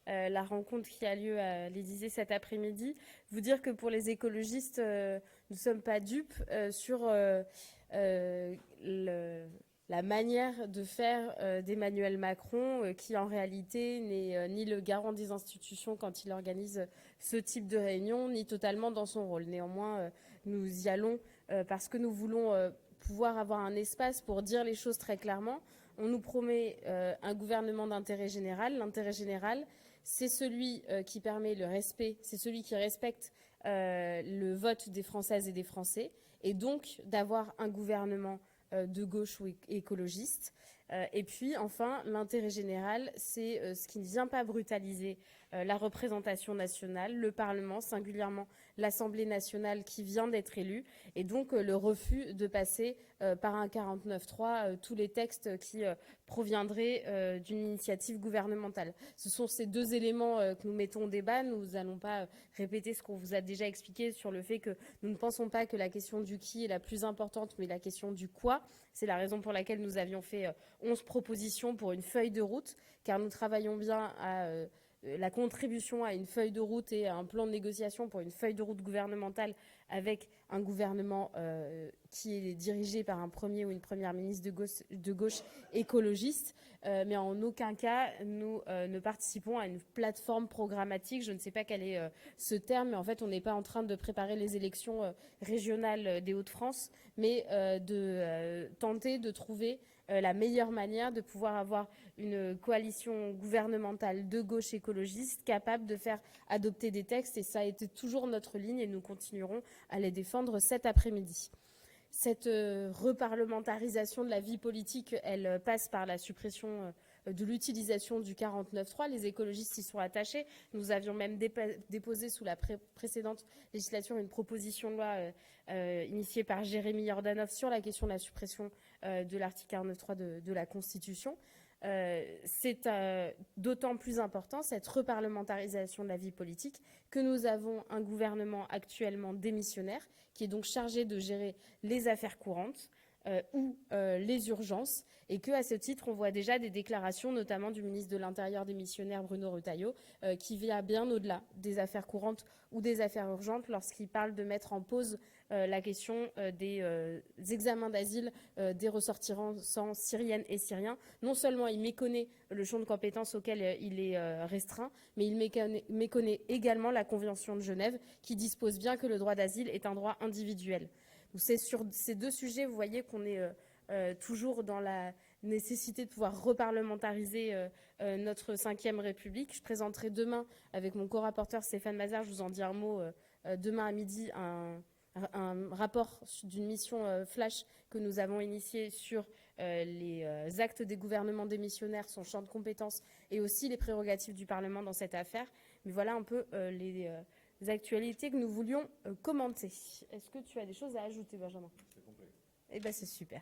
la rencontre qui a lieu à l'Élysée cet après-midi. Vous dire que pour les écologistes, nous ne sommes pas dupes sur la manière de faire d'Emmanuel Macron, qui en réalité n'est ni le garant des institutions quand il organise ce type de réunion, ni totalement dans son rôle. Néanmoins, nous y allons parce que nous voulons pouvoir avoir un espace pour dire les choses très clairement. On nous promet un gouvernement d'intérêt général. L'intérêt général, c'est celui qui permet le respect, c'est celui qui respecte le vote des Françaises et des Français, et donc d'avoir un gouvernement de gauche ou écologiste. Et puis, enfin, l'intérêt général, c'est ce qui ne vient pas brutaliser la représentation nationale, le Parlement, singulièrement l'Assemblée nationale qui vient d'être élue, et donc le refus de passer par un 49.3 tous les textes qui proviendraient d'une initiative gouvernementale. Ce sont ces deux éléments que nous mettons au débat. Nous n'allons pas répéter ce qu'on vous a déjà expliqué sur le fait que nous ne pensons pas que la question du qui est la plus importante, mais la question du quoi. C'est la raison pour laquelle nous avions fait 11 propositions pour une feuille de route, car nous travaillons bien à la contribution à une feuille de route et à un plan de négociation pour une feuille de route gouvernementale avec un gouvernement qui est dirigé par un premier ou une première ministre de gauche écologiste. Mais en aucun cas, nous ne participons à une plateforme programmatique. Je ne sais pas quel est ce terme, mais en fait, on n'est pas en train de préparer les élections régionales des Hauts-de-France, mais de tenter de trouver la meilleure manière de pouvoir avoir une coalition gouvernementale de gauche écologiste capable de faire adopter des textes. Et ça a été toujours notre ligne et nous continuerons à les défendre cet après-midi. Cette reparlementarisation de la vie politique, elle passe par la suppression de l'utilisation du 49.3. Les écologistes y sont attachés. Nous avions même déposé sous la précédente législature une proposition de loi initiée par Jérémy Yordanov sur la question de la suppression de l'article 49.3 de la Constitution. C'est d'autant plus important, cette reparlementarisation de la vie politique, que nous avons un gouvernement actuellement démissionnaire qui est donc chargé de gérer les affaires courantes ou les urgences, et qu'à ce titre, on voit déjà des déclarations, notamment du ministre de l'Intérieur démissionnaire Bruno Retailleau, qui va bien au-delà des affaires courantes ou des affaires urgentes lorsqu'il parle de mettre en pause la question des examens d'asile des ressortissants syriennes et syriens. Non seulement il méconnaît le champ de compétences auquel il est restreint, mais il méconnaît également la Convention de Genève qui dispose bien que le droit d'asile est un droit individuel. C'est sur ces deux sujets, vous voyez qu'on est toujours dans la nécessité de pouvoir reparlementariser notre 5e République. Je présenterai demain, avec mon co-rapporteur Stéphane Mazard, je vous en dis un mot, demain à midi, un rapport d'une mission flash que nous avons initiée sur les actes des gouvernements démissionnaires, son champ de compétences et aussi les prérogatives du Parlement dans cette affaire. Mais voilà un peu les actualités que nous voulions commenter. Est-ce que tu as des choses à ajouter, Benjamin ? C'est complet. Eh bien, c'est super.